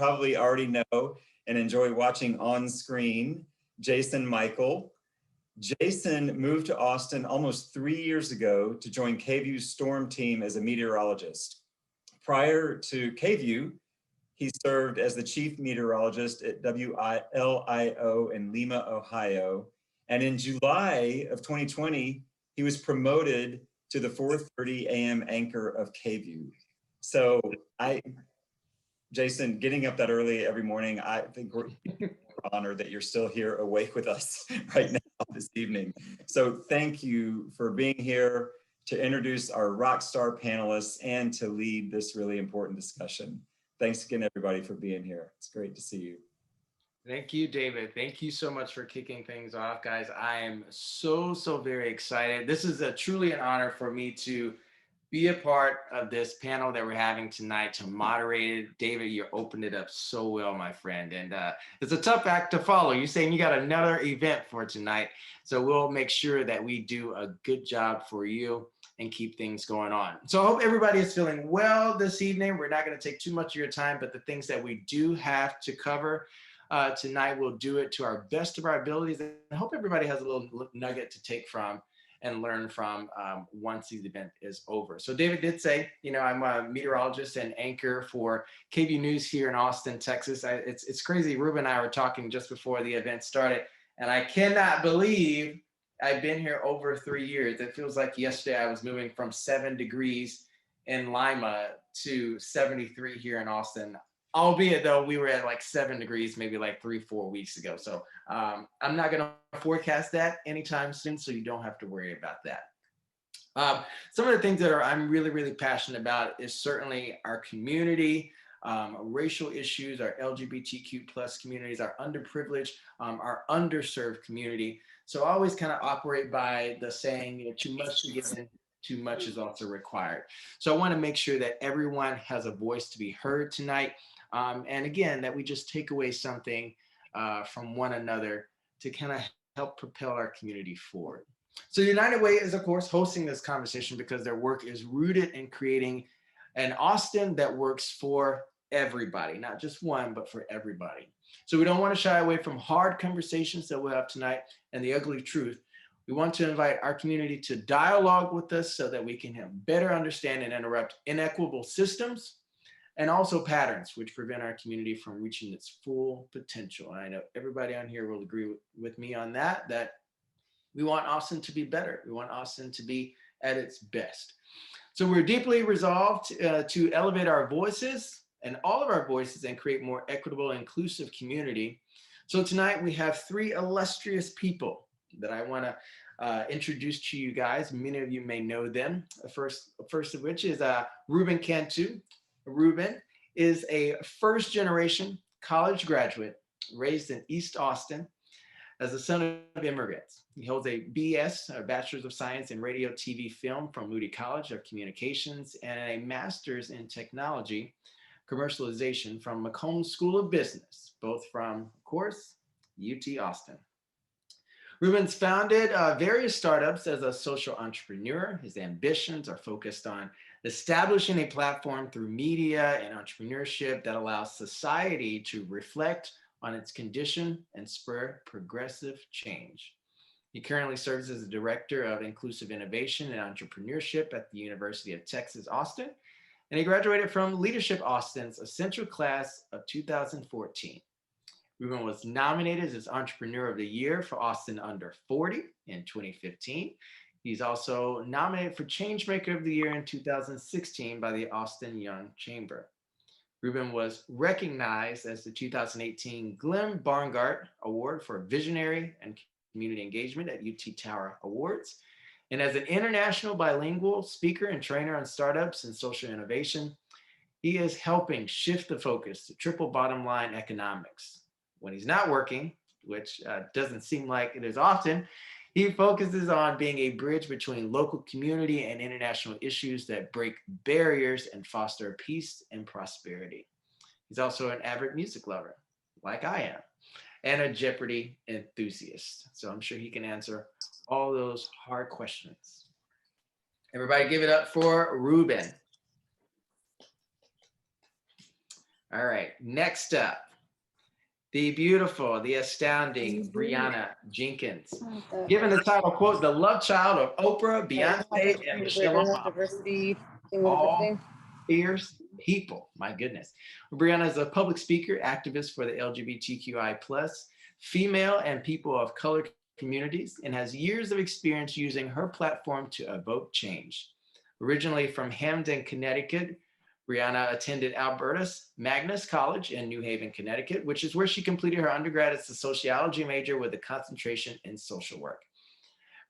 probably already know and enjoy watching on screen, Jason Mikell. Jason moved to Austin almost 3 years ago to join KVUE's storm team as a meteorologist. Prior to KVUE, he served as the chief meteorologist at WLIO in Lima, Ohio. And in July of 2020, he was promoted to the 4:30 a.m. anchor of KVUE. So Jason, getting up that early every morning, I think we're honored that you're still here awake with us right now this evening. So thank you for being here to introduce our rock star panelists and to lead this really important discussion. Thanks again, everybody, for being here. It's great to see you. Thank you, David. Thank you so much for kicking things off, guys. I am so very excited. This is truly an honor for me to be a part of this panel that we're having tonight, to moderate it. David, you opened it up so well, my friend. And it's a tough act to follow. You're saying you got another event for tonight. So we'll make sure that we do a good job for you and keep things going on. So I hope everybody is feeling well this evening. We're not going to take too much of your time, but the things that we do have to cover tonight, we'll do it to our best of our abilities. And I hope everybody has a little nugget to take from and learn from once the event is over. So David did say, you know, I'm a meteorologist and anchor for KVUE News here in Austin, Texas. It's crazy. Rubén and I were talking just before the event started, and I cannot believe I've been here over 3 years. It feels like yesterday I was moving from 7 degrees in Lima to 73 here in Austin. Albeit though, we were at like 7 degrees, maybe like 3-4 weeks ago. So I'm not going to forecast that anytime soon, so you don't have to worry about that. Some of the things that I'm really passionate about is certainly our community, racial issues, our LGBTQ plus communities, our underprivileged, our underserved community. So I always kind of operate by the saying, you know, too much to give in, too much is also required. So I want to make sure that everyone has a voice to be heard tonight. And again, that we just take away something from one another to kind of help propel our community forward. So United Way is, of course, hosting this conversation because their work is rooted in creating an Austin that works for everybody, not just one, but for everybody. So we don't want to shy away from hard conversations that we'll have tonight and the ugly truth. We want to invite our community to dialogue with us so that we can have better understand and interrupt inequitable systems and also patterns which prevent our community from reaching its full potential. And I know everybody on here will agree with me on that we want Austin to be better. We want Austin to be at its best. So we're deeply resolved to elevate our voices and all of our voices and create more equitable, inclusive community. So tonight we have 3 illustrious people that I want to introduce to you guys. Many of you may know them. First of which is Rubén Cantú. Rubén is a first-generation college graduate raised in East Austin as the son of immigrants. He holds a BS, a Bachelor's of Science in Radio, TV, Film from Moody College of Communications, and a Master's in Technology Commercialization from Macomb School of Business, both from, of course, UT Austin. Rubén's founded various startups as a social entrepreneur. His ambitions are focused on establishing a platform through media and entrepreneurship that allows society to reflect on its condition and spur progressive change. He currently serves as the Director of Inclusive Innovation and Entrepreneurship at the University of Texas, Austin, and he graduated from Leadership Austin's Essential Class of 2014. Rubén was nominated as Entrepreneur of the Year for Austin Under 40 in 2015. He's also nominated for Changemaker of the Year in 2016 by the Austin Young Chamber. Rubén was recognized as the 2018 Glenn Barngart Award for Visionary and Community Engagement at UT Tower Awards. And as an international bilingual speaker and trainer on startups and social innovation, he is helping shift the focus to triple bottom line economics. When he's not working, which doesn't seem like it is often, he focuses on being a bridge between local community and international issues that break barriers and foster peace and prosperity. He's also an avid music lover, like I am, and a Jeopardy enthusiast. So I'm sure he can answer all those hard questions. Everybody give it up for Rubén. All right, next up, the beautiful, the astounding Brianna Jenkins. Given the title, quote, the love child of Oprah, Beyonce, and Michelle Obama. Diversity. All fierce people, my goodness. Brianna is a public speaker, activist for the LGBTQI plus female and people of color communities, and has years of experience using her platform to evoke change. Originally from Hamden, Connecticut, Brianna attended Albertus Magnus College in New Haven, Connecticut, which is where she completed her undergrad as a sociology major with a concentration in social work.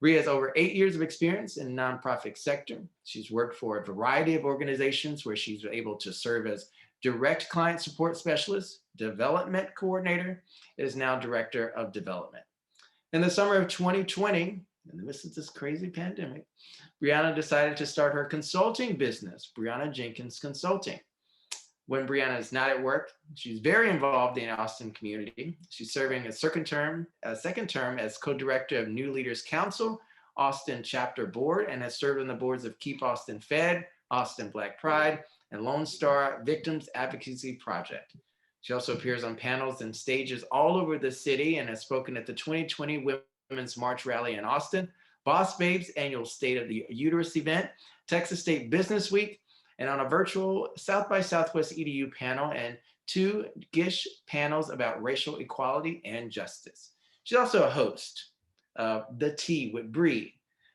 Bria has over 8 years of experience in the nonprofit sector. She's worked for a variety of organizations where she's able to serve as direct client support specialist, development coordinator, and is now director of development. In the summer of 2020, in the midst of this crazy pandemic, Brianna decided to start her consulting business, Brianna Jenkins Consulting. When Brianna is not at work, she's very involved in the Austin community. She's serving a second term as co-director of New Leaders Council, Austin Chapter Board, and has served on the boards of Keep Austin Fed, Austin Black Pride, and Lone Star Victims Advocacy Project. She also appears on panels and stages all over the city and has spoken at the 2020 Women's March Rally in Austin, Boss Babes annual State of the Uterus event, Texas State Business Week, and on a virtual South by Southwest EDU panel and 2 GISH panels about racial equality and justice. She's also a host of The Tea with Bree,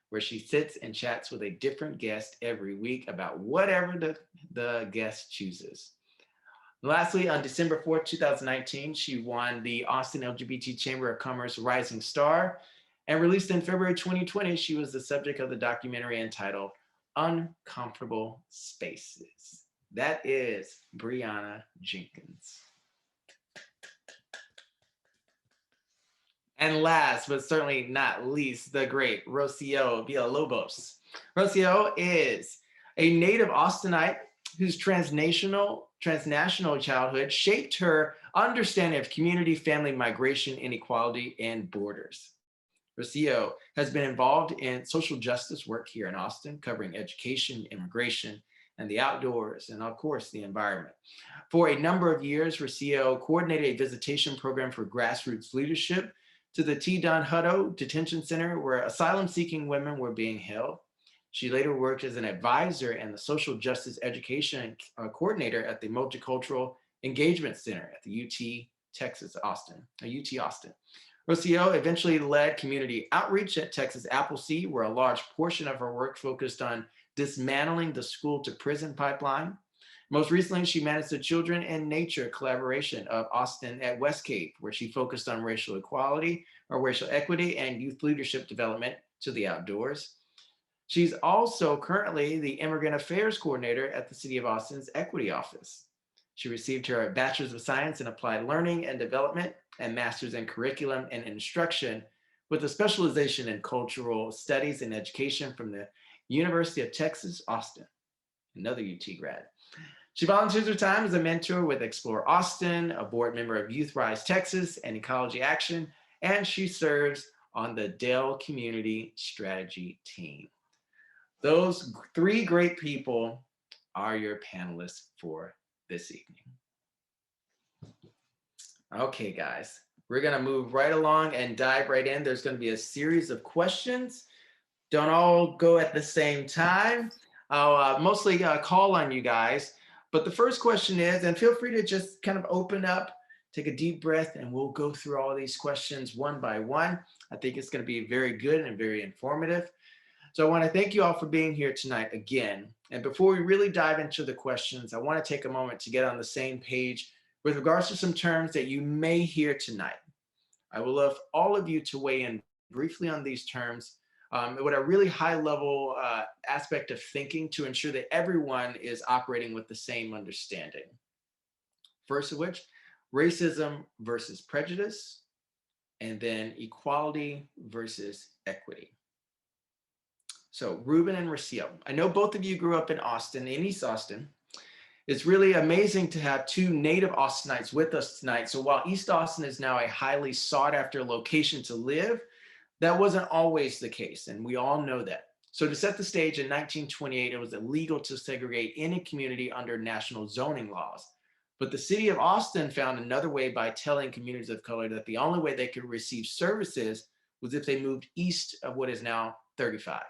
where she sits and chats with a different guest every week about whatever the guest chooses. Lastly, on December 4th, 2019, she won the Austin LGBT Chamber of Commerce Rising Star, and released in February 2020, she was the subject of the documentary entitled Uncomfortable Spaces. That is Brianna Jenkins. And last, but certainly not least, the great Rocío Villalobos. Rocío is a native Austinite whose transnational childhood shaped her understanding of community, family, migration, inequality, and borders. Rocío has been involved in social justice work here in Austin, covering education, immigration, and the outdoors, and of course, the environment. For a number of years, Rocío coordinated a visitation program for grassroots leadership to the T. Don Hutto Detention Center, where asylum-seeking women were being held. She later worked as an advisor and the social justice education coordinator at the Multicultural Engagement Center at the UT Austin. Rocío eventually led community outreach at Texas Appleseed, where a large portion of her work focused on dismantling the school to prison pipeline. Most recently, she managed the Children and Nature collaboration of Austin at Westgate, where she focused on racial equality or racial equity and youth leadership development to the outdoors. She's also currently the Immigrant Affairs Coordinator at the City of Austin's Equity Office. She received her Bachelor's of Science in Applied Learning and Development and Master's in Curriculum and Instruction with a specialization in Cultural Studies and Education from the University of Texas, Austin, another UT grad. She volunteers her time as a mentor with Explore Austin, a board member of Youth Rise Texas and Ecology Action, and she serves on the Dell Community Strategy team. Those 3 great people are your panelists for this evening. Okay, guys, we're gonna move right along and dive right in. There's gonna be a series of questions. Don't all go at the same time. I'll mostly call on you guys. But the first question is, and feel free to just kind of open up, take a deep breath, and we'll go through all these questions one by one. I think it's gonna be very good and very informative. So I wanna thank you all for being here tonight again. And before we really dive into the questions, I wanna take a moment to get on the same page with regards to some terms that you may hear tonight. I would love all of you to weigh in briefly on these terms with a really high level aspect of thinking to ensure that everyone is operating with the same understanding. First of which, racism versus prejudice, and then equality versus equity. So Rubén and Rocío, I know both of you grew up in Austin, in East Austin. It's really amazing to have 2 native Austinites with us tonight. So while East Austin is now a highly sought after location to live, that wasn't always the case, and we all know that. So to set the stage, in 1928, it was illegal to segregate any community under national zoning laws. But the city of Austin found another way by telling communities of color that the only way they could receive services was if they moved east of what is now 35.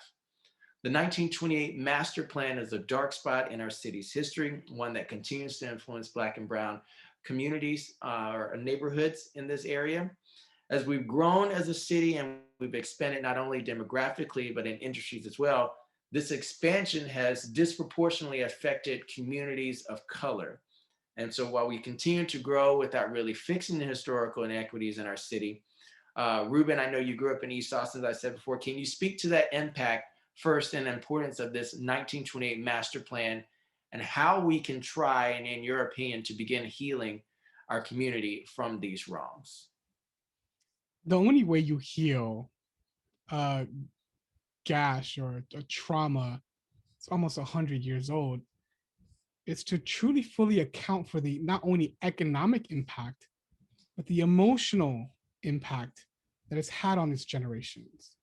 The 1928 master plan is a dark spot in our city's history, one that continues to influence Black and Brown communities or neighborhoods in this area. As we've grown as a city and we've expanded not only demographically, but in industries as well, this expansion has disproportionately affected communities of color. And so while we continue to grow without really fixing the historical inequities in our city, Rubén, I know you grew up in East Austin, as I said before. Can you speak to that impact first and the importance of this 1928 master plan and how we can try, and in your opinion, to begin healing our community from these wrongs? The only way you heal a gash or a trauma, it's almost 100 years old, is to truly fully account for the not only economic impact, but the emotional impact that it's had on its generations.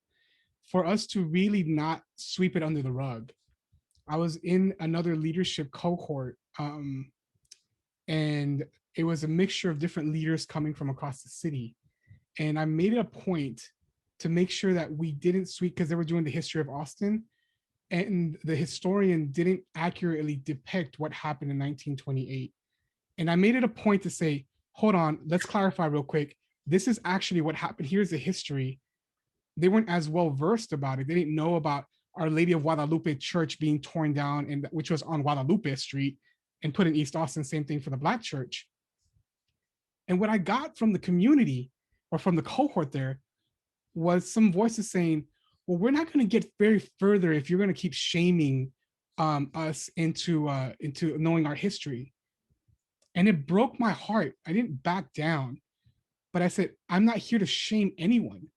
For us to really not sweep it under the rug. I was in another leadership cohort, and it was a mixture of different leaders coming from across the city. And I made it a point to make sure that we didn't sweep, because they were doing the history of Austin, and the historian didn't accurately depict what happened in 1928. And I made it a point to say, hold on, let's clarify real quick. This is actually what happened. Here's the history. They weren't as well versed about it. They didn't know about Our Lady of Guadalupe Church being torn down, and which was on Guadalupe Street, and put in East Austin, same thing for the Black church. And what I got from the community or from the cohort there was some voices saying, well, we're not going to get very further if you're going to keep shaming us into knowing our history. And it broke my heart. I didn't back down, but I said, I'm not here to shame anyone.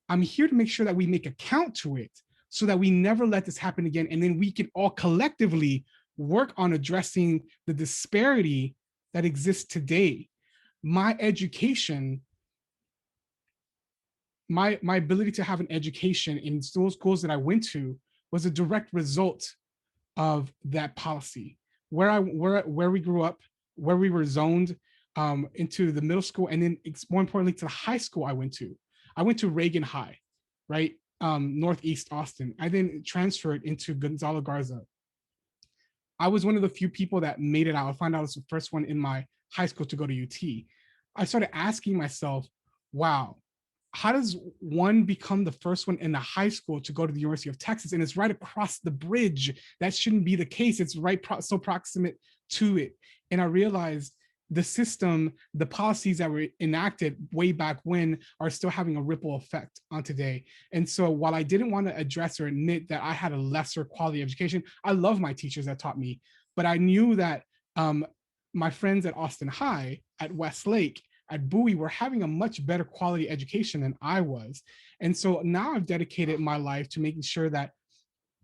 I'm here to make sure that we make account to it so that we never let this happen again. And then we can all collectively work on addressing the disparity that exists today. My education, my ability to have an education in those schools that I went to was a direct result of that policy. Where we grew up, where we were zoned into the middle school, and then more importantly to the high school I went to. I went to Reagan High, right? Northeast Austin. I then transferred into Gonzalo Garza. I was one of the few people that made it out. I found out I was the first one in my high school to go to UT. I started asking myself, wow, how does one become the first one in the high school to go to the University of Texas? And it's right across the bridge. That shouldn't be the case. It's right so proximate to it. And I realized the system, the policies that were enacted way back when are still having a ripple effect on today. And so while I didn't want to address or admit that I had a lesser quality education, I love my teachers that taught me, but I knew that my friends at Austin High, at Westlake, at Bowie were having a much better quality education than I was. And so now I've dedicated my life to making sure that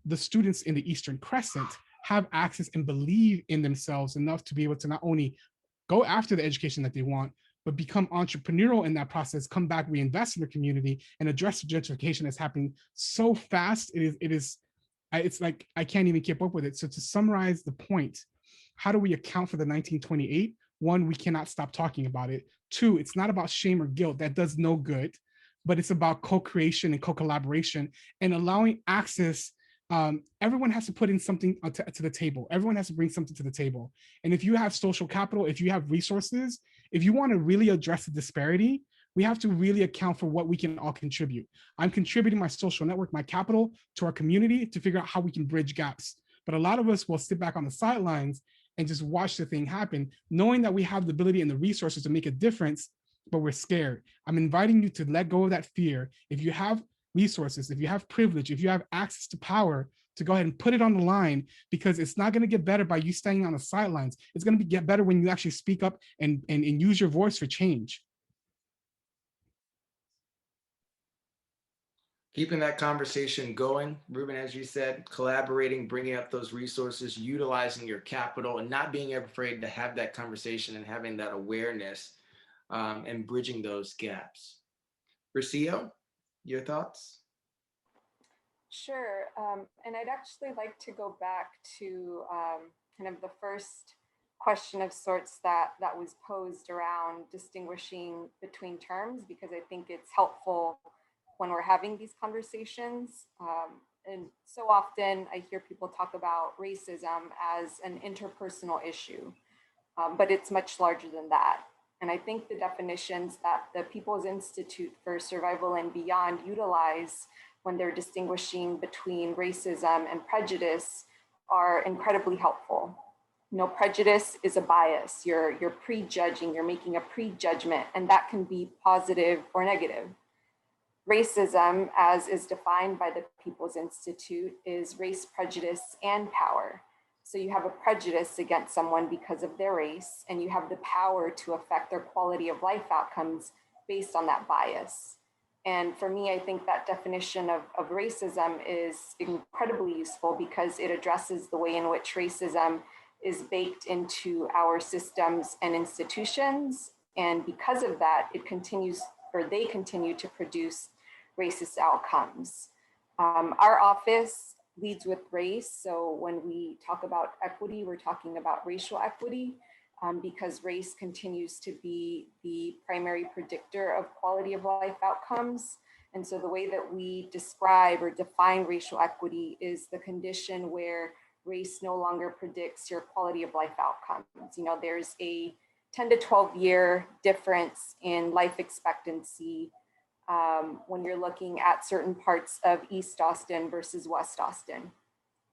the students in the Eastern Crescent have access and believe in themselves enough to be able to not only go after the education that they want, but become entrepreneurial in that process, come back, reinvest in the community, and address the gentrification that's happening so fast. It's like I can't even keep up with it. So to summarize the point, how do we account for the 1928? One, we cannot stop talking about it. Two, it's not about shame or guilt. That does no good, but it's about co-creation and co-collaboration and allowing access. Everyone has to put in something to the table. Everyone has to bring something to the table. And if you have social capital, if you have resources, if you want to really address the disparity, we have to really account for what we can all contribute. I'm contributing my social network, my capital to our community to figure out how we can bridge gaps. But a lot of us will sit back on the sidelines and just watch the thing happen, knowing that we have the ability and the resources to make a difference, but we're scared. I'm inviting you to let go of that fear. If you have resources, if you have privilege, if you have access to power, to go ahead and put it on the line, because it's not going to get better by you staying on the sidelines. It's going to get better when you actually speak up and use your voice for change. Keeping that conversation going, Rubén, as you said, collaborating, bringing up those resources, utilizing your capital, and not being afraid to have that conversation and having that awareness and bridging those gaps. Rocío, your thoughts? Sure. And I'd actually like to go back to kind of the first question of sorts that was posed around distinguishing between terms, because I think it's helpful when we're having these conversations. And so often I hear people talk about racism as an interpersonal issue, but it's much larger than that. And I think the definitions that the People's Institute for Survival and Beyond utilize when they're distinguishing between racism and prejudice are incredibly helpful. You know, prejudice is a bias. You're prejudging, you're making a prejudgment, and that can be positive or negative. Racism, as is defined by the People's Institute, is race, prejudice, and power. So you have a prejudice against someone because of their race, and you have the power to affect their quality of life outcomes based on that bias. And for me, I think that definition of racism is incredibly useful because it addresses the way in which racism is baked into our systems and institutions. And because of that, they continue to produce racist outcomes. Our office leads with race. So when we talk about equity, we're talking about racial equity, because race continues to be the primary predictor of quality of life outcomes. And so the way that we describe or define racial equity is the condition where race no longer predicts your quality of life outcomes. You know, there's a 10 to 12 year difference in life expectancy when you're looking at certain parts of East Austin versus West Austin.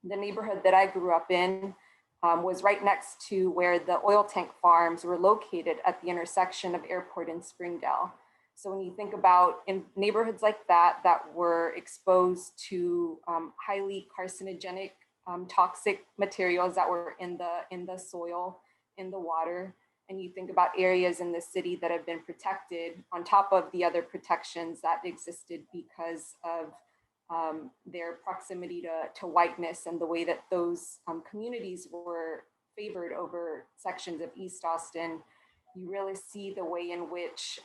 The neighborhood that I grew up in was right next to where the oil tank farms were located at the intersection of Airport and Springdale. So when you think about in neighborhoods like that were exposed to highly carcinogenic, toxic materials that were in the soil, in the water, and you think about areas in the city that have been protected on top of the other protections that existed because of their proximity to whiteness and the way that those communities were favored over sections of East Austin, you really see the way in which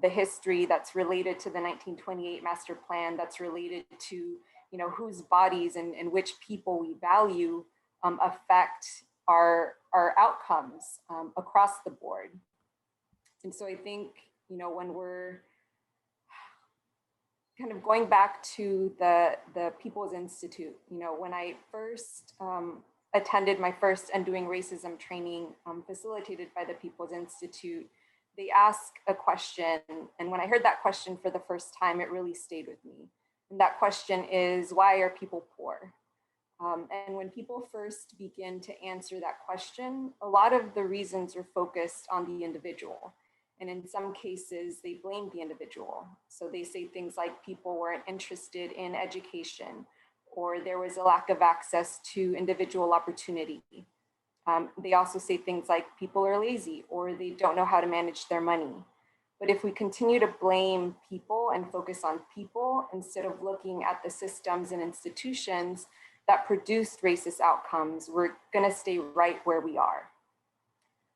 the history that's related to the 1928 master plan, that's related to, you know, whose bodies and which people we value affect our outcomes across the board. And so I think, you know, when we're kind of going back to the People's Institute, you know, when I first attended my first Undoing Racism training facilitated by the People's Institute, they asked a question. And when I heard that question for the first time, it really stayed with me. And that question is, why are people poor? And when people first begin to answer that question, a lot of the reasons are focused on the individual. And in some cases, they blame the individual. So they say things like people weren't interested in education, or there was a lack of access to individual opportunity. They also say things like people are lazy, or they don't know how to manage their money. But if we continue to blame people and focus on people instead of looking at the systems and institutions that produced racist outcomes, we're going to stay right where we are.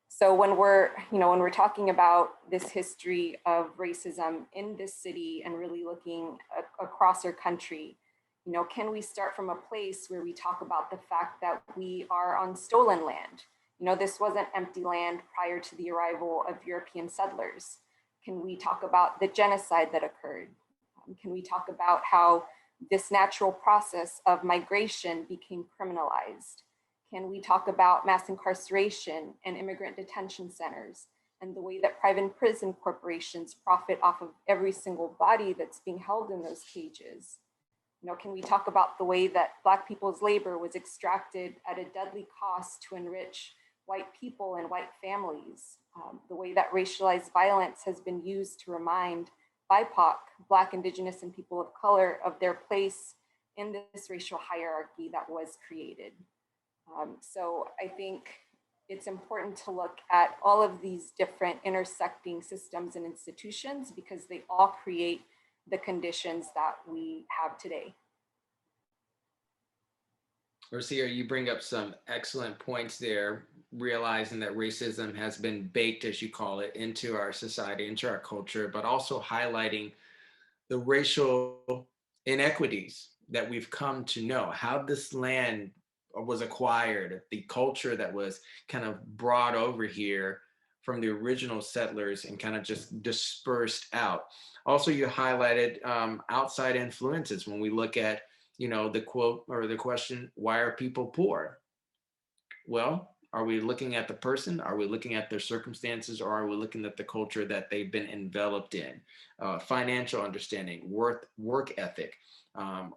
So when we're talking about this history of racism in this city and really looking across our country, you know, can we start from a place where we talk about the fact that we are on stolen land? You know, this wasn't empty land prior to the arrival of European settlers. Can we talk about the genocide that occurred? Can we talk about how this natural process of migration became criminalized? Can we talk about mass incarceration and immigrant detention centers and the way that private prison corporations profit off of every single body that's being held in those cages? You know, can we talk about the way that Black people's labor was extracted at a deadly cost to enrich white people and white families? The way that racialized violence has been used to remind BIPOC, Black, Indigenous, and people of color of their place in this racial hierarchy that was created. So I think it's important to look at all of these different intersecting systems and institutions because they all create the conditions that we have today. Rocío, you bring up some excellent points there, realizing that racism has been baked, as you call it, into our society, into our culture, but also highlighting the racial inequities that we've come to know, how this land was acquired, the culture that was kind of brought over here from the original settlers and kind of just dispersed out. Also, you highlighted outside influences when we look at, you know, the quote or the question, why are people poor? Well, are we looking at the person? Are we looking at their circumstances? Or are we looking at the culture that they've been enveloped in? Financial understanding, work ethic,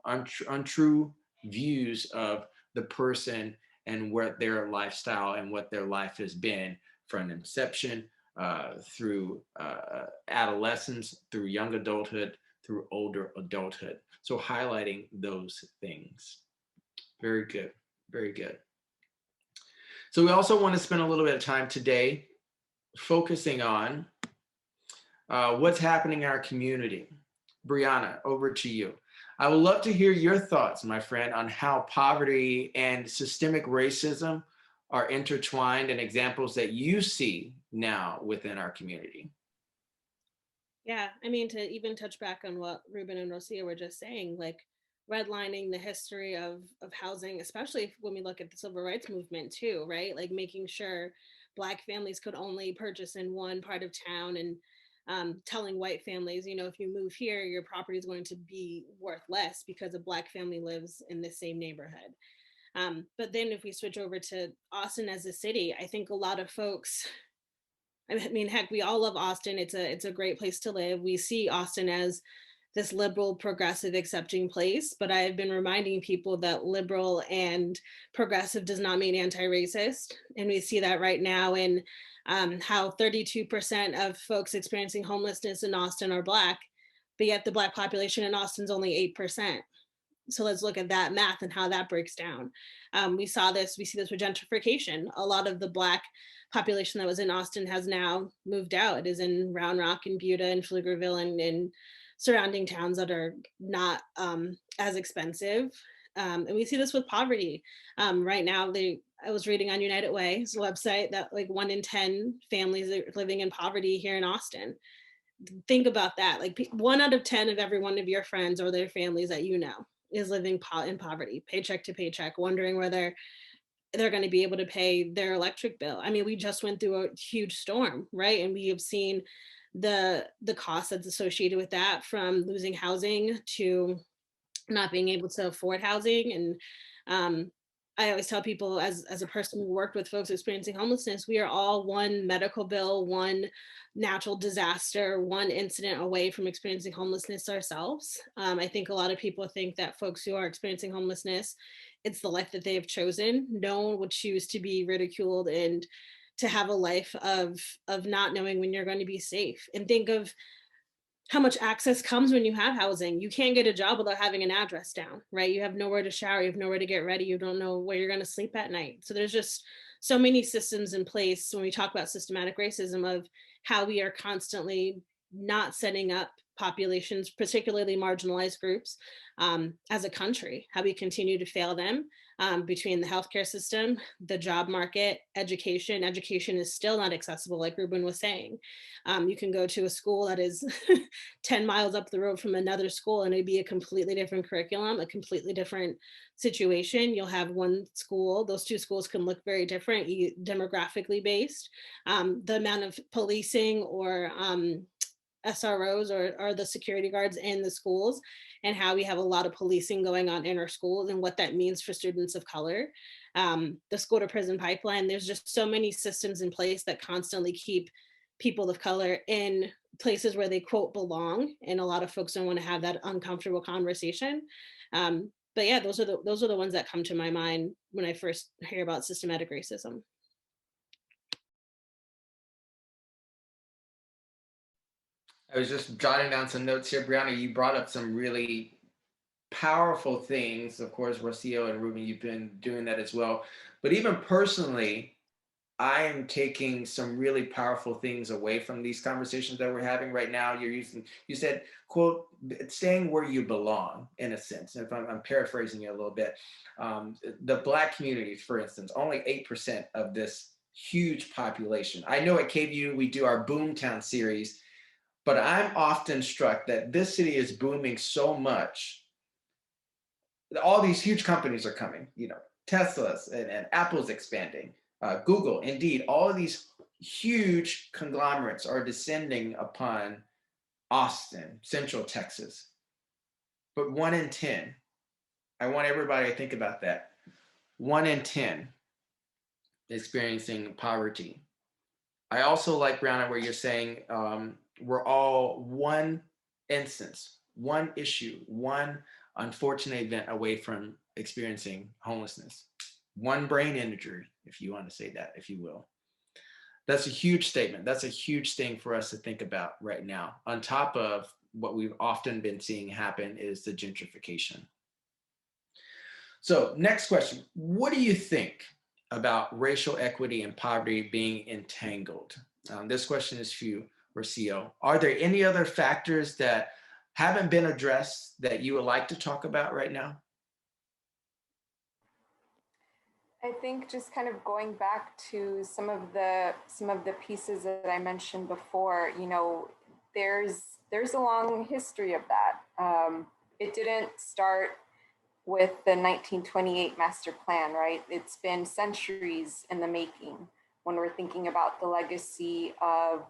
untrue views of the person and what their lifestyle and what their life has been from inception through adolescence, through young adulthood, through older adulthood. So highlighting those things. Very good, very good. So we also want to spend a little bit of time today focusing on what's happening in our community. Brianna, over to you. I would love to hear your thoughts, my friend, on how poverty and systemic racism are intertwined and examples that you see now within our community. Yeah, I mean, to even touch back on what Rubén and Rocío were just saying, like redlining the history of housing, especially when we look at the civil rights movement too, right? Like making sure Black families could only purchase in one part of town, and telling white families, you know, if you move here, your property is going to be worth less because a Black family lives in the same neighborhood. But then if we switch over to Austin as a city, I think a lot of folks, I mean, heck, we all love Austin. It's a great place to live. We see Austin as this liberal, progressive, accepting place, but I've been reminding people that liberal and progressive does not mean anti-racist. And we see that right now in how 32% of folks experiencing homelessness in Austin are Black, but yet the Black population in Austin's only 8%. So let's look at that math and how that breaks down. We see this with gentrification. A lot of the Black population that was in Austin has now moved out. It is in Round Rock and Buda and Pflugerville and surrounding towns that are not as expensive. And we see this with poverty. Right now, I was reading on United Way's website that like 1 in 10 families are living in poverty here in Austin. Think about that. Like 1 out of 10 of every one of your friends or their families that you know is living in poverty, paycheck to paycheck, wondering whether they're going to be able to pay their electric bill. I mean, we just went through a huge storm, right? And we have seen the cost that's associated with that, from losing housing to not being able to afford housing. And I always tell people, as a person who worked with folks experiencing homelessness, we are all one medical bill, one natural disaster, one incident away from experiencing homelessness ourselves. I think a lot of people think that folks who are experiencing homelessness, it's the life that they have chosen. No one would choose to be ridiculed and to have a life of not knowing when you're going to be safe. And think of how much access comes when you have housing. You can't get a job without having an address down, right? You have nowhere to shower, you have nowhere to get ready, you don't know where you're going to sleep at night. So there's just so many systems in place when we talk about systematic racism, of how we are constantly not setting up populations, particularly marginalized groups, as a country, how we continue to fail them between the healthcare system, the job market, education. Education is still not accessible, like Rubén was saying. You can go to a school that is 10 miles up the road from another school and it'd be a completely different curriculum, a completely different situation. You'll have one school, those two schools can look very different, demographically based. The amount of policing or SROs or the security guards in the schools, and how we have a lot of policing going on in our schools and what that means for students of color. The school to prison pipeline, there's just so many systems in place that constantly keep people of color in places where they quote belong. And a lot of folks don't want to have that uncomfortable conversation. But yeah, those are the ones that come to my mind when I first hear about systematic racism. I was just jotting down some notes here. Brianna, you brought up some really powerful things. Of course, Rocío and Rubén, you've been doing that as well. But even personally, I am taking some really powerful things away from these conversations that we're having right now. You said, quote, staying where you belong, in a sense. And if I'm paraphrasing you a little bit, the Black community, for instance, only 8% of this huge population. I know at KVUE, we do our Boomtown series, but I'm often struck that this city is booming so much. All these huge companies are coming, Tesla's and Apple's expanding, Google, Indeed, all of these huge conglomerates are descending upon Austin, Central Texas. But 1 in 10, I want everybody to think about that. 1 in 10 experiencing poverty. I also like, Brianna, where you're saying we're all one instance, one issue, one unfortunate event away from experiencing homelessness. One brain injury, if you want to say that, if you will. That's a huge statement. That's a huge thing for us to think about right now. On top of what we've often been seeing happen is the gentrification. So next question, what do you think about racial equity and poverty being entangled? This question is for you, Rocío. Are there any other factors that haven't been addressed that you would like to talk about right now? I think just kind of going back to some of the pieces that I mentioned before, you know, there's a long history of that. It didn't start with the 1928 master plan, right? It's been centuries in the making when we're thinking about the legacy of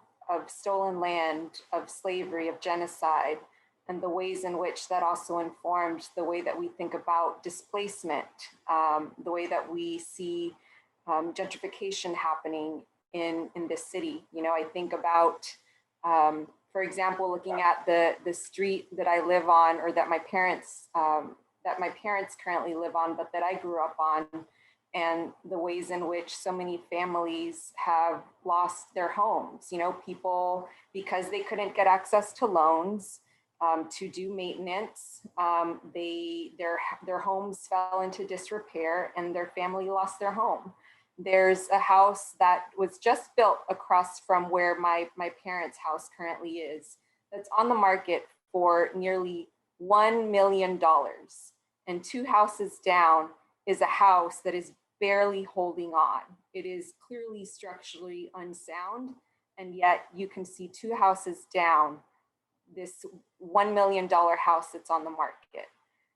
stolen land, of slavery, of genocide, and the ways in which that also informed the way that we think about displacement, the way that we see gentrification happening in this city. You know, I think about, for example, looking at the street that I live on, or that my parents currently live on, but that I grew up on, and the ways in which so many families have lost their homes. You know, people, because they couldn't get access to loans to do maintenance, their homes fell into disrepair and their family lost their home. There's a house that was just built across from where my parents' house currently is, that's on the market for nearly $1 million. And 2 houses down is a house that is barely holding on. It is clearly structurally unsound, and yet you can see 2 houses down this $1 million house that's on the market.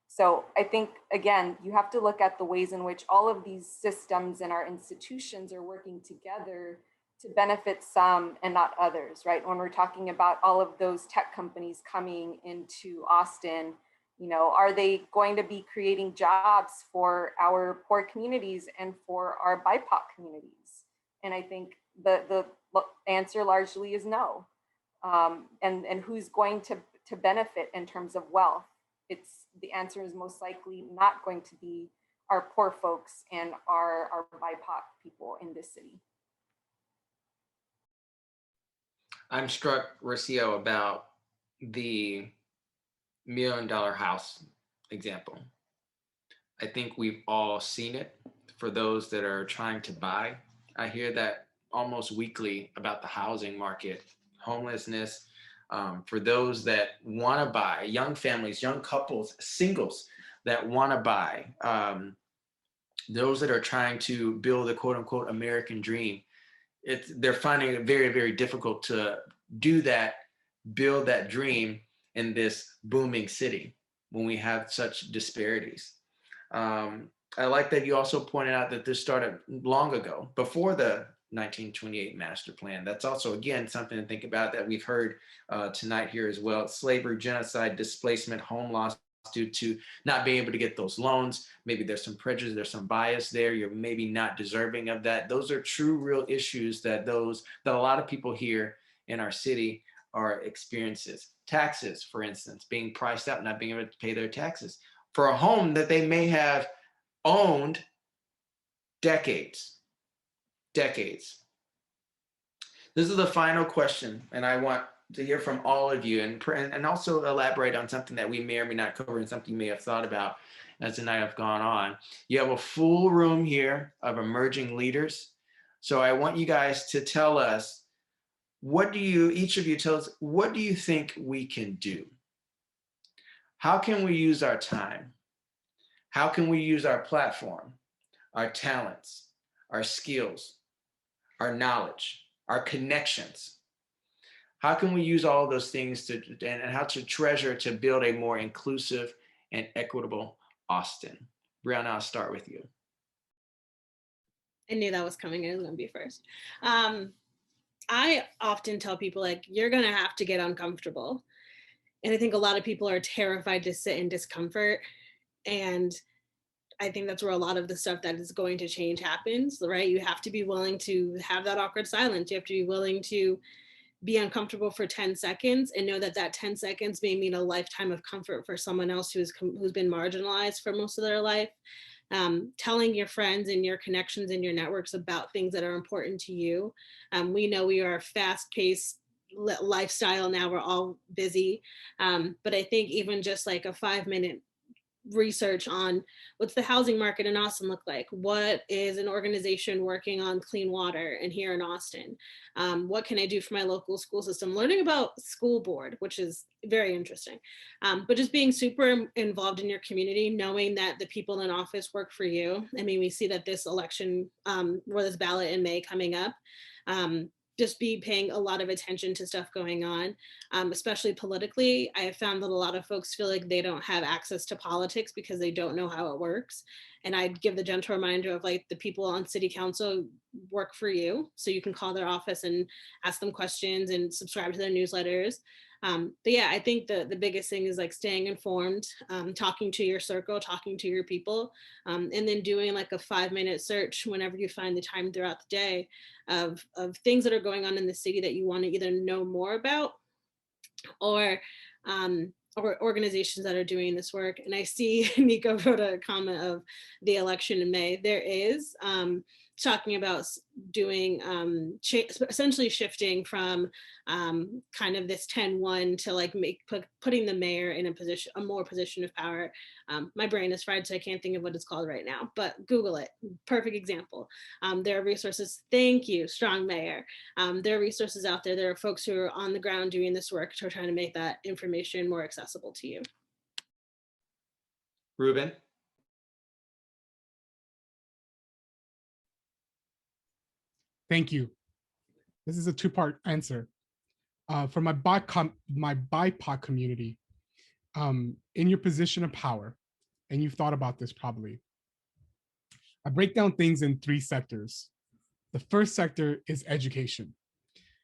So I think, again, you have to look at the ways in which all of these systems and our institutions are working together to benefit some and not others, right? When we're talking about all of those tech companies coming into Austin, you know, are they going to be creating jobs for our poor communities and for our BIPOC communities? And I think the answer largely is no. And who's going to benefit in terms of wealth? The answer is most likely not going to be our poor folks and our BIPOC people in this city. I'm struck, Rocío, about the $1 million house example. I think we've all seen it. For those that are trying to buy, I hear that almost weekly about the housing market, homelessness. For those that want to buy, young families, young couples, singles that want to buy, those that are trying to build a quote unquote American dream, they're finding it very, very difficult to do that, build that dream in this booming city when we have such disparities. I like that you also pointed out that this started long ago, before the 1928 master plan. That's also, again, something to think about that we've heard tonight here as well. Slavery, genocide, displacement, home loss due to not being able to get those loans. Maybe there's some prejudice, there's some bias there. You're maybe not deserving of that. Those are true, real issues that a lot of people here in our city are experiences. Taxes, for instance, being priced out, not being able to pay their taxes for a home that they may have owned decades. This is the final question, and I want to hear from all of you and also elaborate on something that we may or may not cover and something you may have thought about as the night have gone on. You have a full room here of emerging leaders. So I want you guys to tell us, each of you tell us, what do you think we can do? How can we use our time? How can we use our platform, our talents, our skills, our knowledge, our connections? How can we use all of those things and how to treasure to build a more inclusive and equitable Austin? Brianna, I'll start with you. I knew that was coming. I was going to be first. I often tell people, like, you're going to have to get uncomfortable. And I think a lot of people are terrified to sit in discomfort. And I think that's where a lot of the stuff that is going to change happens, right? You have to be willing to have that awkward silence. You have to be willing to be uncomfortable for 10 seconds and know that that 10 seconds may mean a lifetime of comfort for someone else who's been marginalized for most of their life. Telling your friends and your connections and your networks about things that are important to you. We know we are a fast-paced lifestyle now, we're all busy. But I think even just like a 5-minute research on what's the housing market in Austin look like? What is an organization working on clean water and here in Austin? What can I do for my local school system? Learning about school board, which is very interesting. But just being super involved in your community, knowing that the people in office work for you. I mean, we see that this election, or this ballot in May coming up, just be paying a lot of attention to stuff going on, especially politically. I have found that a lot of folks feel like they don't have access to politics because they don't know how it works. And I'd give the gentle reminder of, like, the people on city council work for you. So you can call their office and ask them questions and subscribe to their newsletters. But yeah, I think the biggest thing is like staying informed, talking to your circle, talking to your people, and then doing like a 5-minute search whenever you find the time throughout the day of things that are going on in the city that you want to either know more about or organizations that are doing this work. And I see Nico wrote a comment of the election in May. There is talking about doing essentially shifting from kind of this 10-1 to like putting the mayor in a more position of power. My brain is fried, so I can't think of what it's called right now, but Google it. Perfect example. There are resources. Thank you, strong mayor. There are resources out there. There are folks who are on the ground doing this work to trying to make that information more accessible to you. Rubén? Thank you. This is a two-part answer. For my BIPOC community, in your position of power, and you've thought about this probably, I break down things in 3 sectors. The first sector is education.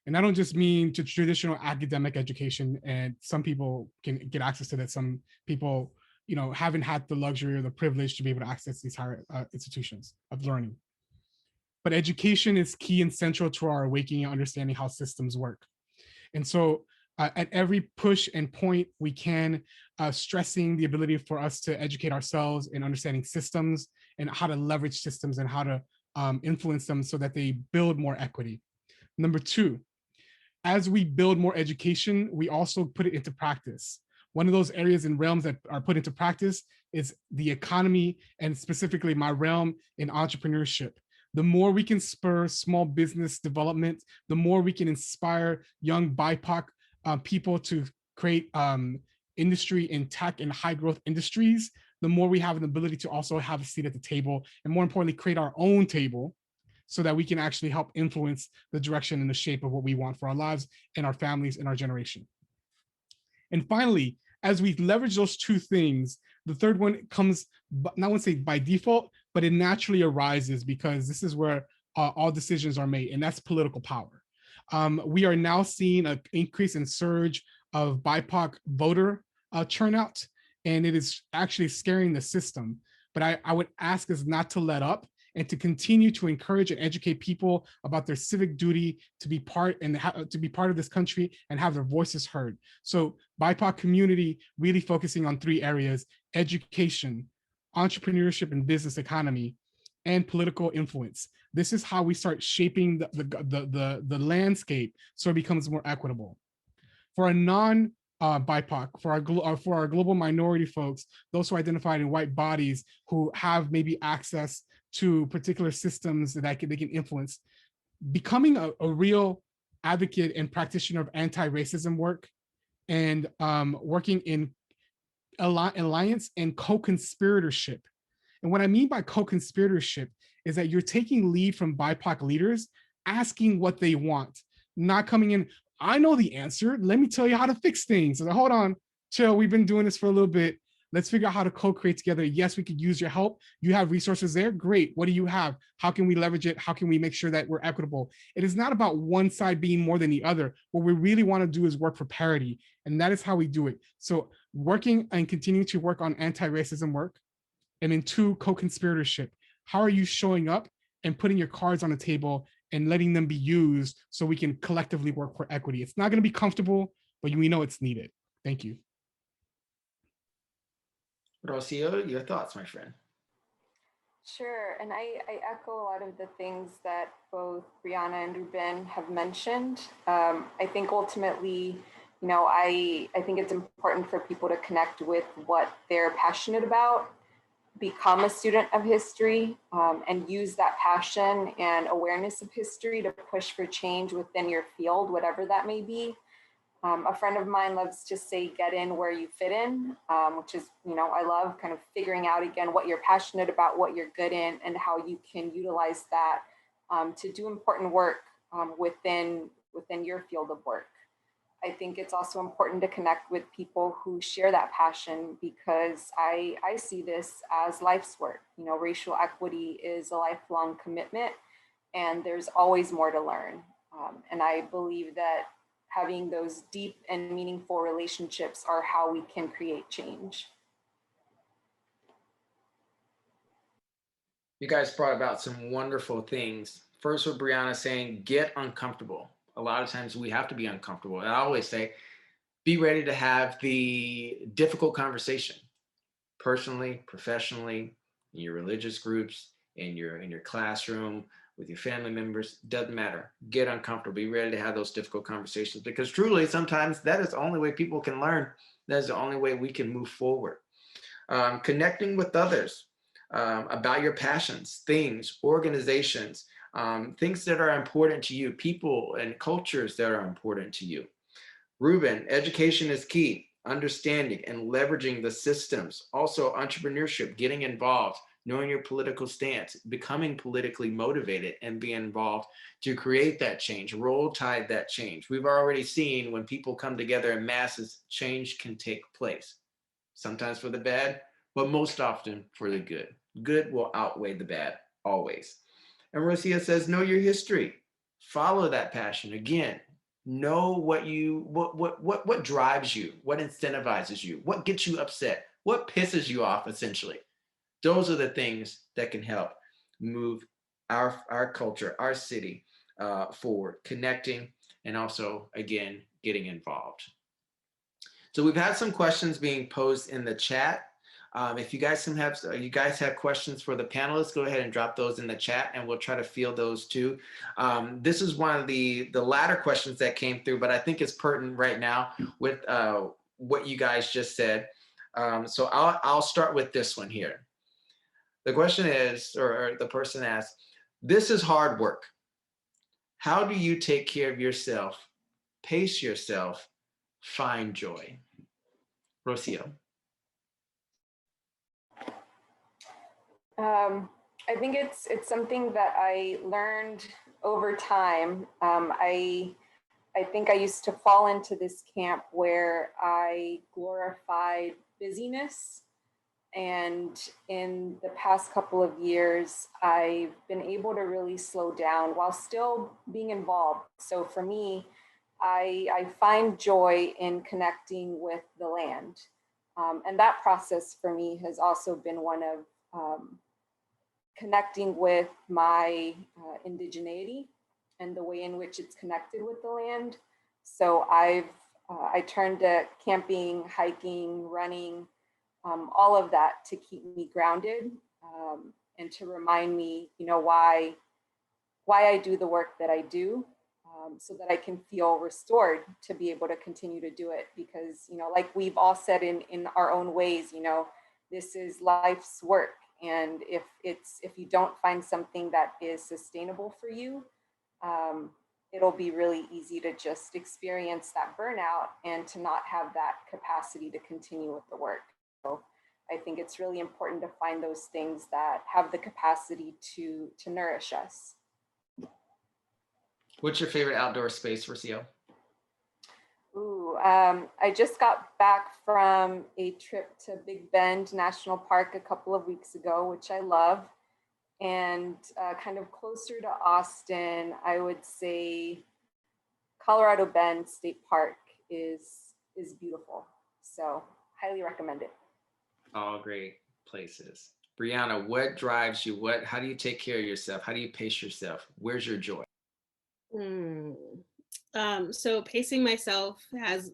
And I don't just mean to traditional academic education, and some people can get access to that. Some people, haven't had the luxury or the privilege to be able to access these higher institutions of learning. But education is key and central to our awakening and understanding how systems work. And so at every push and point we can, stressing the ability for us to educate ourselves in understanding systems and how to leverage systems and how to influence them so that they build more equity. Number 2, as we build more education, we also put it into practice. One of those areas and realms that are put into practice is the economy, and specifically my realm in entrepreneurship. The more we can spur small business development, the more we can inspire young BIPOC people to create industry in tech and high growth industries, the more we have an ability to also have a seat at the table, and more importantly, create our own table so that we can actually help influence the direction and the shape of what we want for our lives and our families and our generation. And finally, as we leverage those 2 things, the third one comes, not want to say by default, but it naturally arises because this is where all decisions are made, and that's political power. We are now seeing an increase in surge of BIPOC voter turnout, and it is actually scaring the system. But I would ask us not to let up and to continue to encourage and educate people about their civic duty to be part of this country and have their voices heard. So BIPOC community really focusing on 3 areas: education, entrepreneurship and business economy, and political influence. This is how we start shaping the landscape so it becomes more equitable. For a non-BIPOC, for our global minority folks, those who are identified in white bodies who have maybe access to particular systems that they can influence, becoming a real advocate and practitioner of anti-racism work and working in alliance and co-conspiratorship. And what I mean by co-conspiratorship is that you're taking lead from BIPOC leaders, asking what they want, not coming in, I know the answer, let me tell you how to fix things. So hold on, chill, we've been doing this for a little bit. Let's figure out how to co-create together. Yes, we could use your help. You have resources there. Great. What do you have? How can we leverage it? How can we make sure that we're equitable? It is not about one side being more than the other. What we really want to do is work for parity. And that is how we do it. So working and continuing to work on anti-racism work. And then 2, co-conspiratorship. How are you showing up and putting your cards on the table and letting them be used so we can collectively work for equity? It's not going to be comfortable, but we know it's needed. Thank you. Rocío, your thoughts, my friend. Sure, and I echo a lot of the things that both Brianna and Rubén have mentioned. I think ultimately, I think it's important for people to connect with what they're passionate about, become a student of history, and use that passion and awareness of history to push for change within your field, whatever that may be. A friend of mine loves to say, get in where you fit in, which is, I love kind of figuring out again what you're passionate about, what you're good in, and how you can utilize that to do important work within your field of work. I think it's also important to connect with people who share that passion, because I see this as life's work. Racial equity is a lifelong commitment, and there's always more to learn. And I believe that having those deep and meaningful relationships are how we can create change. You guys brought about some wonderful things. First, with Brianna saying, get uncomfortable. A lot of times we have to be uncomfortable. And I always say, be ready to have the difficult conversation, personally, professionally, in your religious groups, in your classroom, with your family members, doesn't matter. Get uncomfortable. Be ready to have those difficult conversations, because truly, sometimes that is the only way people can learn. That is the only way we can move forward. Connecting with others about your passions, things, organizations, things that are important to you, people and cultures that are important to you. Rubén, education is key. Understanding and leveraging the systems. Also, entrepreneurship, getting involved, knowing your political stance, becoming politically motivated and being involved to create that change, roll tide that change. We've already seen when people come together in masses, change can take place. Sometimes for the bad, but most often for the good. Good will outweigh the bad, always. And Rocío says, know your history. Follow that passion. Again, know what drives you, what incentivizes you, what gets you upset, what pisses you off, essentially. Those are the things that can help move our culture, our city forward, connecting, and also, again, getting involved. So we've had some questions being posed in the chat. If you guys have questions for the panelists, go ahead and drop those in the chat, and we'll try to field those too. This is one of the latter questions that came through, but I think it's pertinent right now with what you guys just said. So I'll start with this one here. The question is, or the person asks, this is hard work. How do you take care of yourself, pace yourself, find joy? Rocío. I think it's something that I learned over time. I think I used to fall into this camp where I glorified busyness. And in the past couple of years, I've been able to really slow down while still being involved. So for me, I find joy in connecting with the land. And that process for me has also been one of connecting with my indigeneity and the way in which it's connected with the land. So I turned to camping, hiking, running, all of that to keep me grounded and to remind me, why I do the work that I do, so that I can feel restored to be able to continue to do it. Because, like we've all said in our own ways, this is life's work. And if you don't find something that is sustainable for you, it'll be really easy to just experience that burnout and to not have that capacity to continue with the work. So I think it's really important to find those things that have the capacity to nourish us. What's your favorite outdoor space, Rocío? Ooh, I just got back from a trip to Big Bend National Park a couple of weeks ago, which I love. And kind of closer to Austin, I would say Colorado Bend State Park is beautiful. So highly recommend it. All great places. Brianna, what drives you? How do you take care of yourself? How do you pace yourself? Where's your joy? So pacing myself has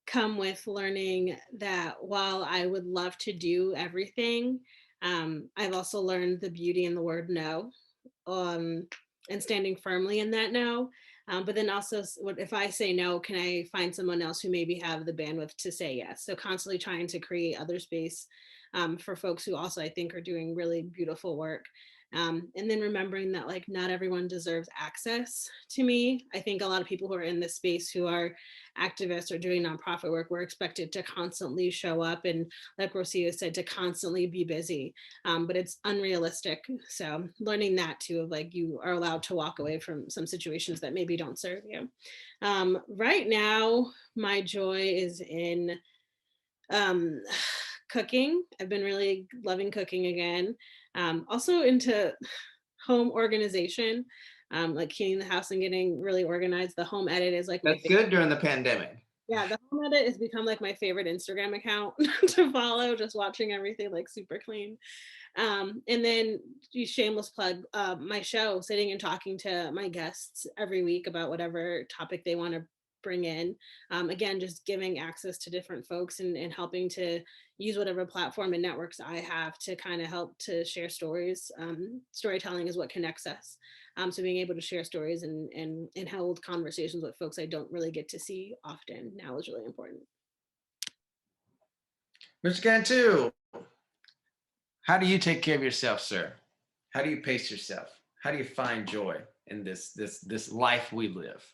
come with learning that while I would love to do everything, I've also learned the beauty in the word no, and standing firmly in that no. But then also, if I say no, can I find someone else who maybe have the bandwidth to say yes? So constantly trying to create other space for folks who also I think are doing really beautiful work. And then remembering that like not everyone deserves access to me. I think a lot of people who are in this space who are activists or doing nonprofit work, we're expected to constantly show up and like Rocío said, to constantly be busy, but it's unrealistic. So learning that too, of like you are allowed to walk away from some situations that maybe don't serve you. Right now, my joy is in cooking. I've been really loving cooking again. Also into home organization, like cleaning the house and getting really organized. The home edit is like That's good during the pandemic. Yeah, the home edit has become like my favorite Instagram account to follow, just watching everything like super clean. And then shameless plug, my show, sitting and talking to my guests every week about whatever topic they want to bring in. Again, just giving access to different folks and helping to use whatever platform and networks I have to kind of help to share stories. Storytelling is what connects us. So being able to share stories and hold conversations with folks I don't really get to see often now is really important. Mr. Cantú, how do you take care of yourself, sir? How do you pace yourself? How do you find joy in this life we live?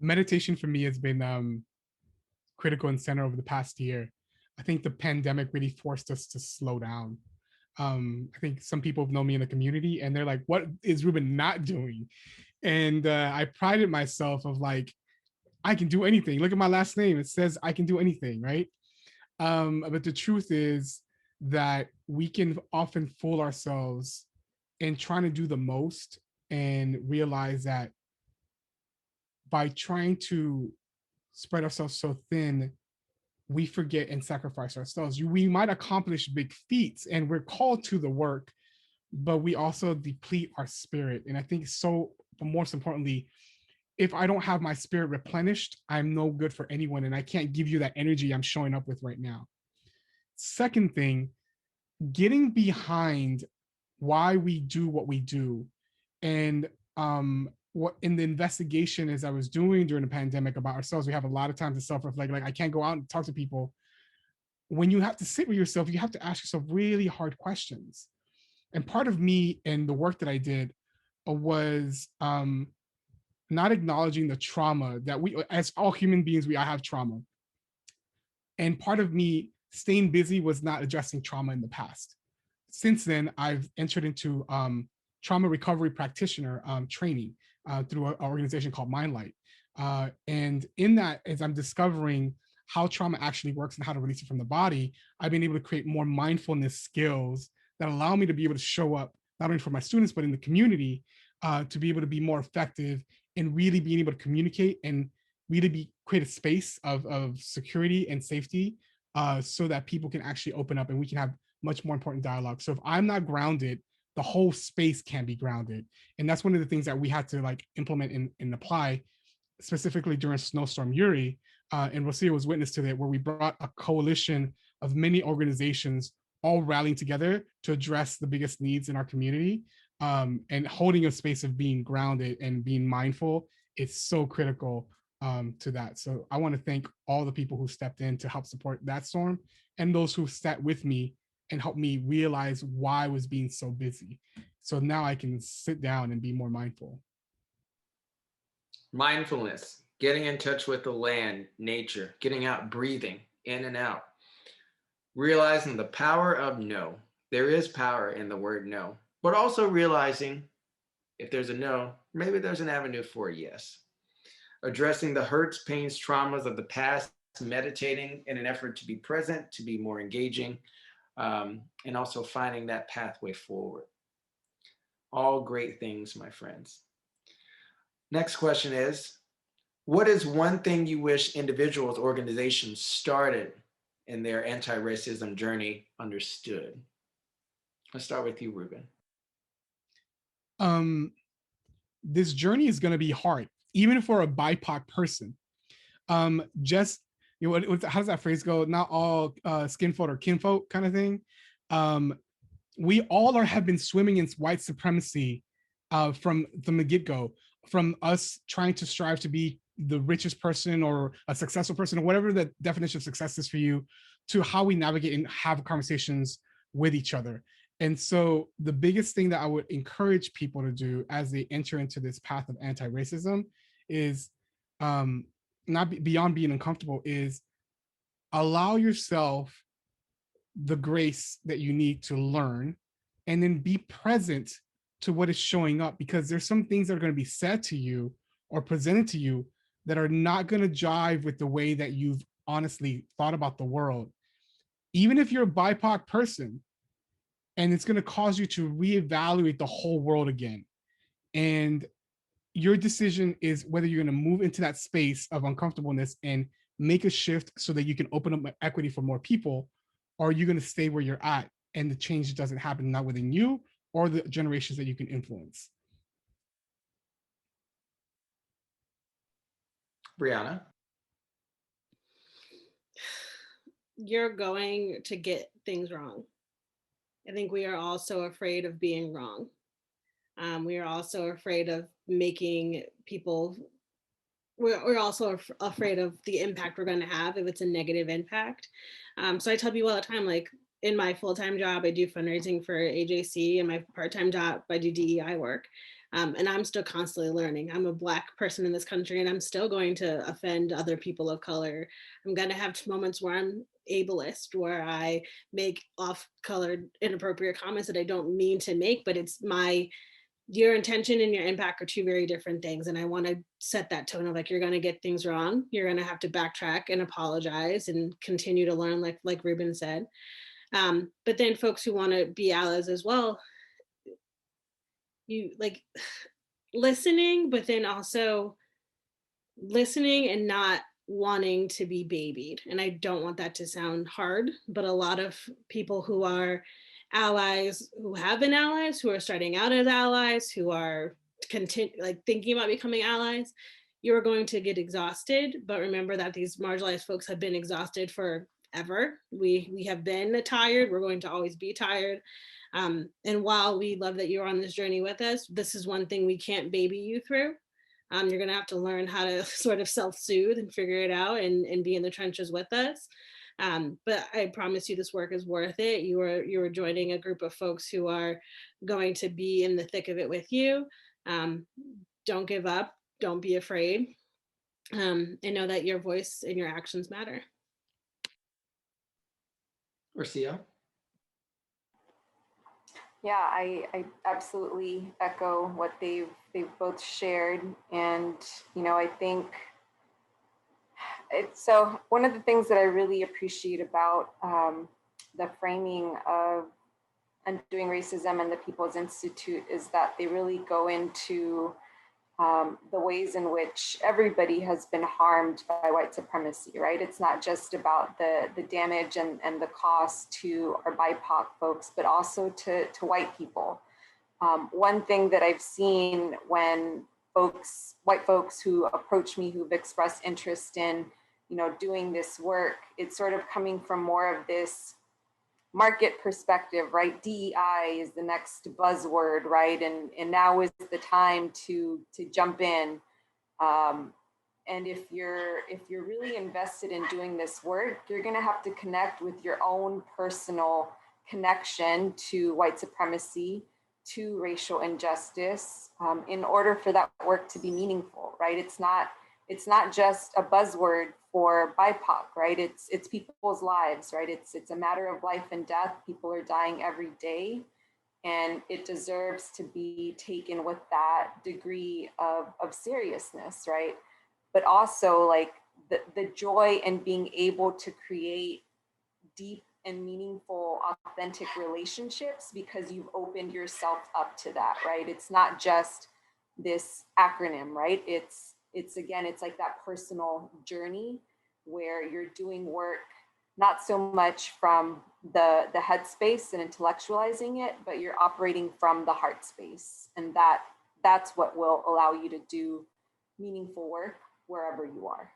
Meditation for me has been critical and center over the past year. I think the pandemic really forced us to slow down. I think some people know me in the community and they're like, what is Rubén not doing? And I prided myself of like, I can do anything. Look at my last name. It says I can do anything, right? But the truth is that we can often fool ourselves in trying to do the most and realize that by trying to spread ourselves so thin, we forget and sacrifice ourselves. We might accomplish big feats and we're called to the work, but we also deplete our spirit. And I think so, most importantly, if I don't have my spirit replenished, I'm no good for anyone. And I can't give you that energy I'm showing up with right now. Second thing, getting behind why we do what we do. And what in the investigation as I was doing during the pandemic about ourselves, we have a lot of time to self-reflect. Like I can't go out and talk to people. When you have to sit with yourself, you have to ask yourself really hard questions. And part of me and the work that I did was not acknowledging the trauma that we, as all human beings, I have trauma. And part of me staying busy was not addressing trauma in the past. Since then, I've entered into trauma recovery practitioner training through an organization called Mindlight. And in that, as I'm discovering how trauma actually works and how to release it from the body, I've been able to create more mindfulness skills that allow me to be able to show up, not only for my students, but in the community, to be able to be more effective and really being able to communicate and really create a space of security and safety so that people can actually open up and we can have much more important dialogue. So if I'm not grounded, the whole space can be grounded. And that's one of the things that we had to like implement and apply specifically during Snowstorm Uri. And Rocío was witness to that, where we brought a coalition of many organizations all rallying together to address the biggest needs in our community. And holding a space of being grounded and being mindful is so critical to that. So I want to thank all the people who stepped in to help support that storm and those who sat with me and helped me realize why I was being so busy. So now I can sit down and be more mindful. Mindfulness, getting in touch with the land, nature, getting out, breathing in and out, realizing the power of no. There is power in the word no, but also realizing If there's a no, maybe there's an avenue for a yes. Addressing the hurts, pains, traumas of the past, meditating in an effort to be present, to be more engaging, and also finding that pathway forward. All great things, my friends. Next question is, what is one thing you wish individuals, organizations started in their anti-racism journey understood? Let's start with you, Rubén. This journey is going to be hard, even for a BIPOC person. Just, you know, how does that phrase go? Not all skinfolk or kinfolk kind of thing. We all have been swimming in white supremacy from the get-go, from us trying to strive to be the richest person or a successful person, or whatever the definition of success is for you, to how we navigate and have conversations with each other. And so the biggest thing that I would encourage people to do as they enter into this path of anti-racism is beyond being uncomfortable, is allow yourself the grace that you need to learn, and then be present to what is showing up, because there's some things that are going to be said to you or presented to you that are not going to jive with the way that you've honestly thought about the world. Even if you're a BIPOC person, and it's going to cause you to reevaluate the whole world again. And your decision is whether you're going to move into that space of uncomfortableness and make a shift so that you can open up equity for more people, or are you going to stay where you're at and the change doesn't happen, not within you or the generations that you can influence. Brianna? You're going to get things wrong. I think we are also afraid of being wrong. We are also afraid of making people, we're also afraid of the impact we're going to have if it's a negative impact. So I tell people all the time, like in my full-time job, I do fundraising for AJC, and my part-time job, I do DEI work. And I'm still constantly learning. I'm a Black person in this country, and I'm still going to offend other people of color. I'm going to have moments where I'm ableist, where I make off-colored inappropriate comments that I don't mean to make, but it's your intention and your impact are two very different things. And I want to set that tone of like, you're going to get things wrong. You're going to have to backtrack and apologize and continue to learn, like Rubén said. But then folks who want to be allies as well, you like listening, but then also listening and not wanting to be babied. And I don't want that to sound hard, but a lot of people who are allies, who have been allies, who are starting out as allies, who are thinking about becoming allies, you're going to get exhausted. But remember that these marginalized folks have been exhausted forever. We have been tired. We're going to always be tired. And while we love that you're on this journey with us, this is one thing we can't baby you through. You're going to have to learn how to sort of self-soothe and figure it out and be in the trenches with us. But I promise you this work is worth it. You are joining a group of folks who are going to be in the thick of it with you. Don't give up. Don't be afraid. And know that your voice and your actions matter. Rocío? Yeah, I absolutely echo what they've both shared. And, you know, I think so one of the things that I really appreciate about the framing of Undoing Racism and the People's Institute is that they really go into the ways in which everybody has been harmed by white supremacy, right? It's not just about the damage and the cost to our BIPOC folks, but also to white people. One thing that I've seen when white folks who approach me, who've expressed interest in, you know, doing this work, it's sort of coming from more of this market perspective, right? DEI is the next buzzword, right? And now is the time to jump in. And if you're really invested in doing this work, you're going to have to connect with your own personal connection to white supremacy, to racial injustice, in order for that work to be meaningful, right? It's not just a buzzword for BIPOC, right? It's people's lives, right? It's a matter of life and death. People are dying every day. and it deserves to be taken with that degree of seriousness, right? But also like the joy in being able to create deep and meaningful, authentic relationships because you've opened yourself up to that, right? It's not just this acronym, right? It's again, it's like that personal journey where you're doing work not so much from the headspace and intellectualizing it, but you're operating from the heart space, and that's what will allow you to do meaningful work wherever you are.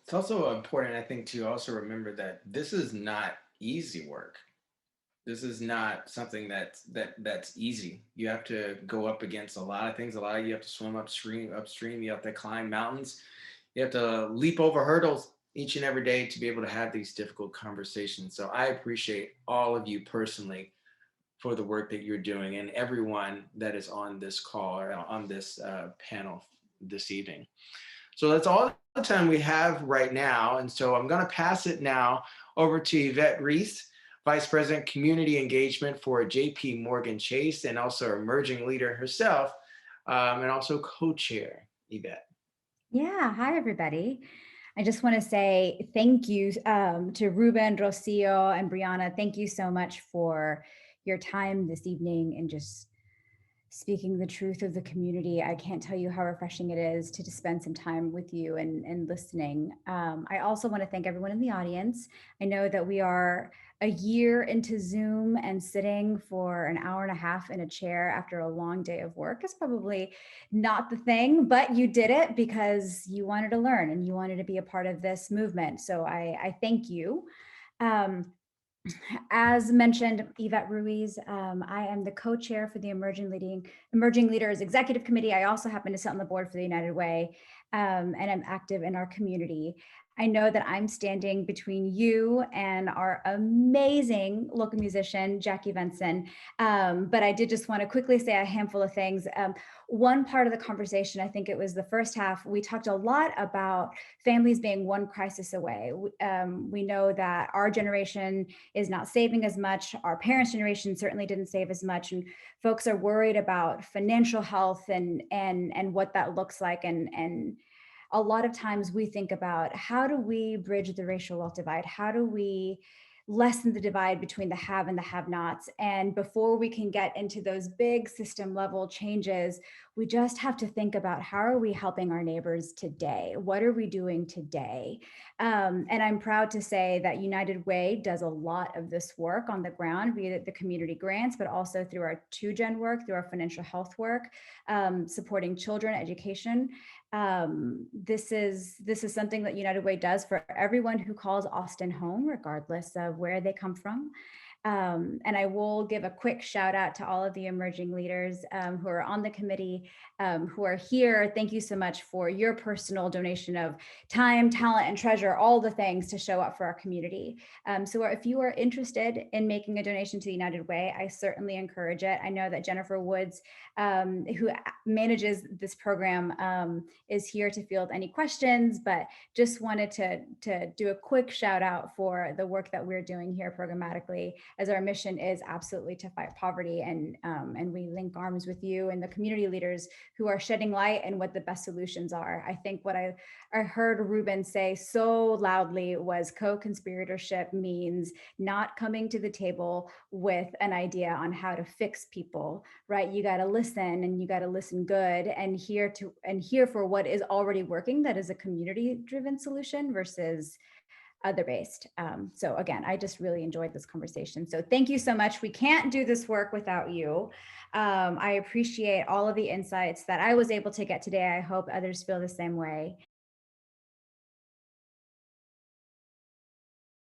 It's also important, I think, to also remember that this is not easy work. This is not something that's easy. You have to go up against a lot of things. You have to swim upstream. You have to climb mountains. You have to leap over hurdles each and every day to be able to have these difficult conversations. So I appreciate all of you personally for the work that you're doing, and everyone that is on this call or on this panel this evening. So that's all the time we have right now. And so I'm going to pass it now over to Yvette Reese, Vice President, Community Engagement for JP Morgan Chase, and also emerging leader herself, and also co-chair. Yvette. Yeah, hi, everybody. I just want to say thank you to Rubén, Rocío, and Brianna. Thank you so much for your time this evening and just speaking the truth of the community. I can't tell you how refreshing it is to spend some time with you and listening. I also want to thank everyone in the audience. I know that we are a year into Zoom, and sitting for an hour and a half in a chair after a long day of work is probably not the thing, but you did it because you wanted to learn and you wanted to be a part of this movement. So I thank you. As mentioned, Yvette Ruiz, I am the co-chair for the Emerging Leaders Executive Committee. I also happen to sit on the board for the United Way, and I'm active in our community. I know that I'm standing between you and our amazing local musician, Jackie Venson, but I did just want to quickly say a handful of things. One part of the conversation, I think it was the first half, we talked a lot about families being one crisis away. We know that our generation is not saving as much. Our parents' generation certainly didn't save as much, and folks are worried about financial health and what that looks like. And a lot of times we think about, how do we bridge the racial wealth divide? How do we lessen the divide between the have and the have-nots? And before we can get into those big system level changes, we just have to think about, how are we helping our neighbors today? What are we doing today? And I'm proud to say that United Way does a lot of this work on the ground via the community grants, but also through our 2Gen work, through our financial health work, supporting children education. This is something that United Way does for everyone who calls Austin home, regardless of where they come from. And I will give a quick shout out to all of the emerging leaders who are on the committee, who are here. Thank you so much for your personal donation of time, talent, and treasure, all the things to show up for our community. So if you are interested in making a donation to the United Way, I certainly encourage it. I know that Jennifer Woods, who manages this program, is here to field any questions, but just wanted to do a quick shout out for the work that we're doing here programmatically, as our mission is absolutely to fight poverty, and we link arms with you and the community leaders who are shedding light and what the best solutions are. I think what I heard Rubén say so loudly was co-conspiratorship means not coming to the table with an idea on how to fix people, right? You got to listen, and you got to listen good, and hear for what is already working, that is a community-driven solution versus other-based. So again, I just really enjoyed this conversation. So thank you so much. We can't do this work without you. I appreciate all of the insights that I was able to get today. I hope others feel the same way.